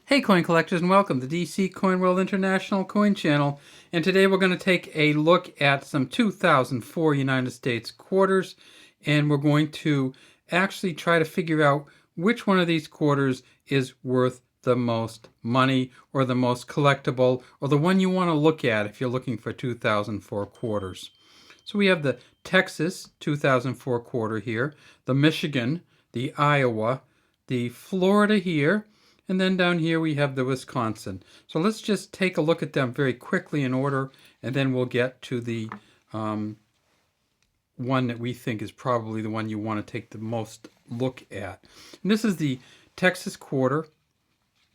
Hey coin collectors, and welcome to DC Coin World International Coin Channel. And today we're going to take a look at some 2004 United States quarters, and we're going to actually try to figure out which one of these quarters is worth the most money, or the most collectible, or the one you want to look at if you're looking for 2004 quarters. So we have the Texas 2004 quarter here, the Michigan, the Iowa, the Florida here, and then down here we have the Wisconsin. So let's just take a look at them very quickly in order, and then we'll get to the one that we think is probably the one you want to take the most look at. And this is the Texas quarter.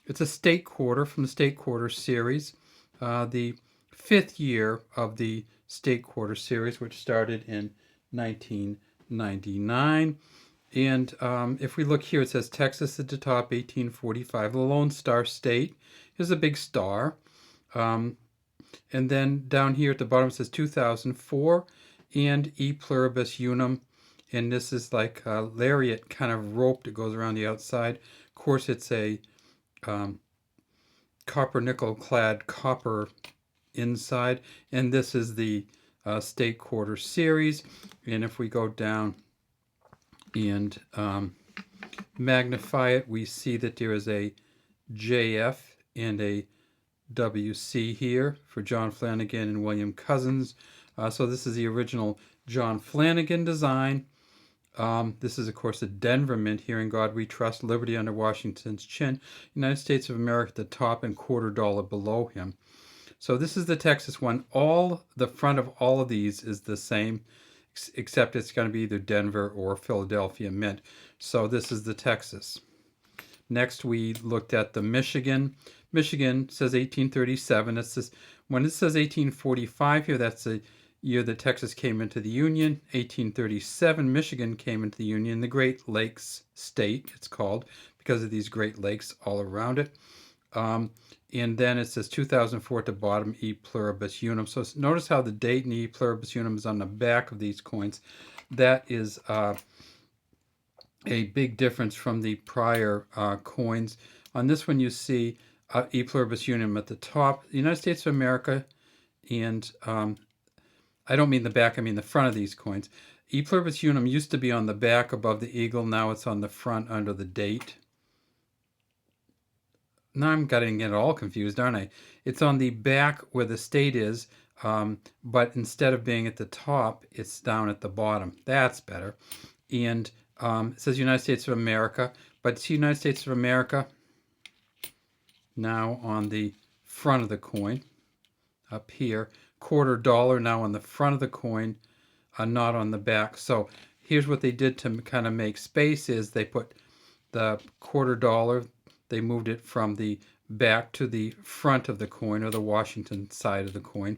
It's a state quarter from the state quarter series, the fifth year of the state quarter series, which started in 1999. And if we look here, it says Texas at the top, 1845. The Lone Star State is a big star. And then down here at the bottom it says 2004 and E Pluribus Unum. And this is like a lariat kind of rope that goes around the outside. Of course, it's a copper nickel clad copper inside. And this is the state quarter series. And if we go down and magnify it, we see that there is a JF and a WC here for John Flanagan and William Cousins. So this is the original John Flanagan design. This is, of course, a Denver Mint, here in God We Trust, Liberty under Washington's chin, United States of America at the top and $quarter below him. So this is the Texas one. All the front of all of these is the same, except it's going to be either Denver or Philadelphia Mint. So this is the Texas. Next, we looked at the Michigan. Michigan says 1837. It's this, when it says 1845 here, that's the year that Texas came into the Union. 1837, Michigan came into the Union. The Great Lakes State, it's called, because of these Great Lakes all around it. And then it says 2004 at the bottom, E Pluribus Unum. So notice how the date in E Pluribus Unum is on the back of these coins. That is a big difference from the prior coins. On this one you see E Pluribus Unum at the top, the United States of America, and I don't mean the back, I mean the front of these coins. E Pluribus Unum used to be on the back above the eagle, now it's on the front under the date. Now I'm getting it all confused, aren't I? It's on the back where the state is, but instead of being at the top, it's down at the bottom. That's better. And it says United States of America, but it's United States of America now on the front of the coin, up here. $quarter now on the front of the coin, not on the back. So here's what they did to kind of make space is they put the $quarter, they moved it from the back to the front of the coin, or the Washington side of the coin.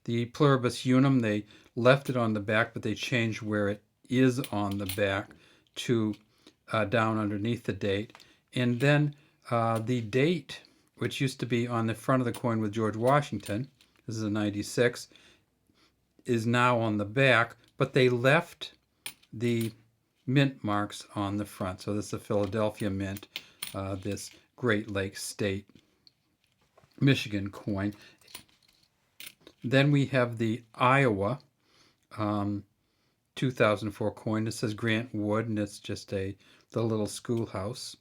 The Pluribus Unum, they left it on the back, but they changed where it is on the back to down underneath the date. And then the date, which used to be on the front of the coin with George Washington, this is a 96, is now on the back, but they left the mint marks on the front. So this is a Philadelphia Mint, this Great Lakes State Michigan coin. Then we have the Iowa 2004 coin. It says Grant Wood, and it's just the little schoolhouse.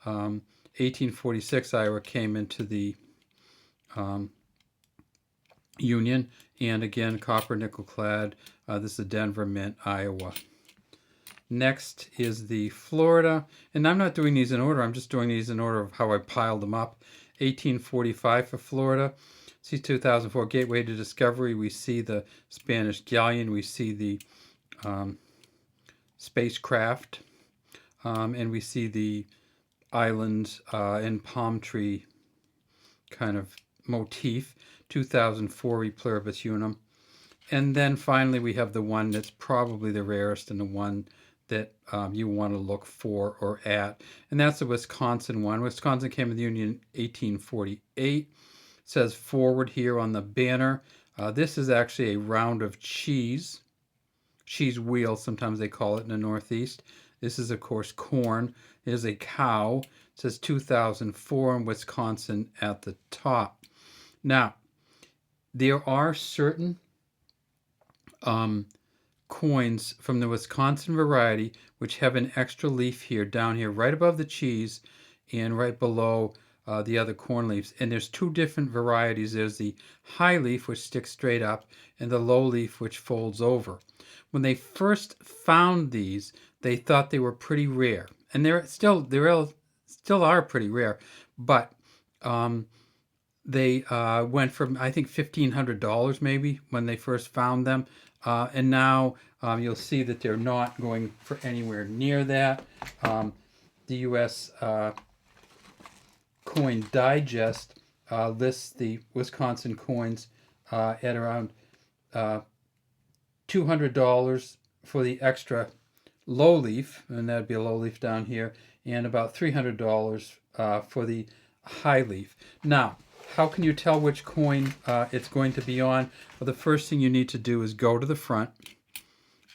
1846, Iowa came into the Union, and again, copper nickel clad. This is a Denver Mint, Iowa. Next is the Florida, and I'm not doing these in order, I'm just doing these in order of how I piled them up. 1845 for Florida. See 2004 Gateway to Discovery. We see the Spanish galleon. We see the spacecraft. And we see the island and palm tree kind of motif. 2004 E Pluribus Unum. And then finally we have the one that's probably the rarest and the one that you want to look for or at, and that's the Wisconsin one. Wisconsin came to the Union in 1848. It says forward here on the banner. This is actually a round of cheese wheel, sometimes they call it in the Northeast. This is, of course, corn. There's a cow. It says 2004 in Wisconsin at the top. Now, there are certain coins from the Wisconsin variety which have an extra leaf here, down here, right above the cheese and right below the other corn leaves. And there's two different varieties. There's the high leaf, which sticks straight up, and the low leaf, which folds over. When they first found these, they thought they were pretty rare, and they still are pretty rare, but they went from, I think, $1,500 maybe when they first found them, and now you'll see that they're not going for anywhere near that. The U.S. Coin Digest lists the Wisconsin coins at around $200 for the extra low leaf, and that'd be a low leaf down here, and about $300 for the high leaf. Now, how can you tell which coin it's going to be on? Well, the first thing you need to do is go to the front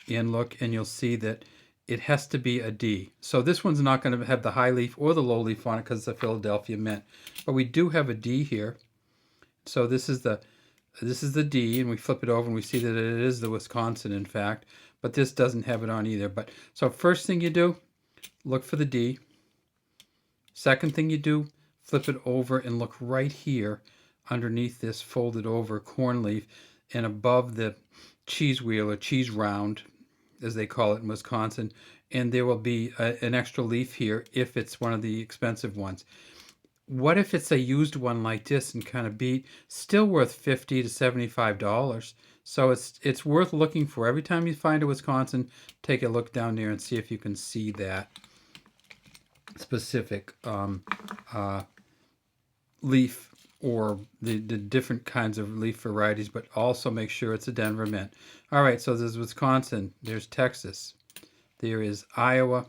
and look, and you'll see that it has to be a D. So this one's not going to have the high leaf or the low leaf on it because it's a Philadelphia Mint. But we do have a D here. So this is the D, and we flip it over and we see that it is the Wisconsin, in fact. But this doesn't have it on either. But so first thing you do, look for the D. Second thing you do, flip it over and look right here underneath this folded over corn leaf and above the cheese wheel or cheese round, as they call it in Wisconsin, and there will be an extra leaf here if it's one of the expensive ones. What if it's a used one like this and kind of beat? Still worth $50 to $75. So it's worth looking for. Every time you find a Wisconsin, take a look down there and see if you can see that specific leaf or the different kinds of leaf varieties, but also make sure it's a Denver Mint. All right, so there's Wisconsin, there's Texas, there is Iowa,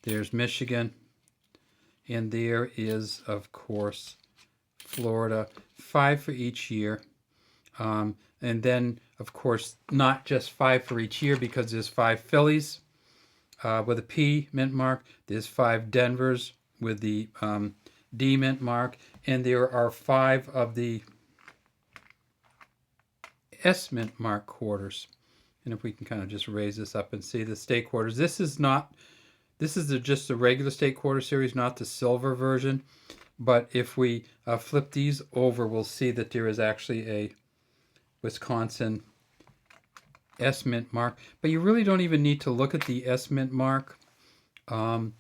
there's Michigan, and there is, of course, Florida. 5 for each year. And then, of course, not just 5 for each year, because there's 5 Phillies with a P mint mark. There's 5 Denvers with the D mint mark. And there are 5 of the S mint mark quarters. And if we can kind of just raise this up and see the state quarters. This is just the regular state quarter series, not the silver version. But if we flip these over, we'll see that there is actually a Wisconsin S mint mark. But you really don't even need to look at the S mint mark.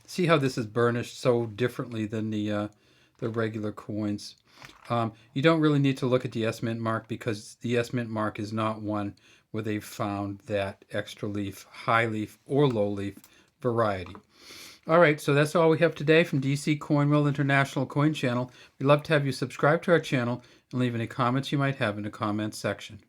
See how this is burnished so differently than the regular coins. You don't really need to look at the S mint mark because the S mint mark is not one where they've found that extra leaf, high leaf, or low leaf variety. All right, so that's all we have today from DC Coin World International Coin Channel. We'd love to have you subscribe to our channel and leave any comments you might have in the comments section.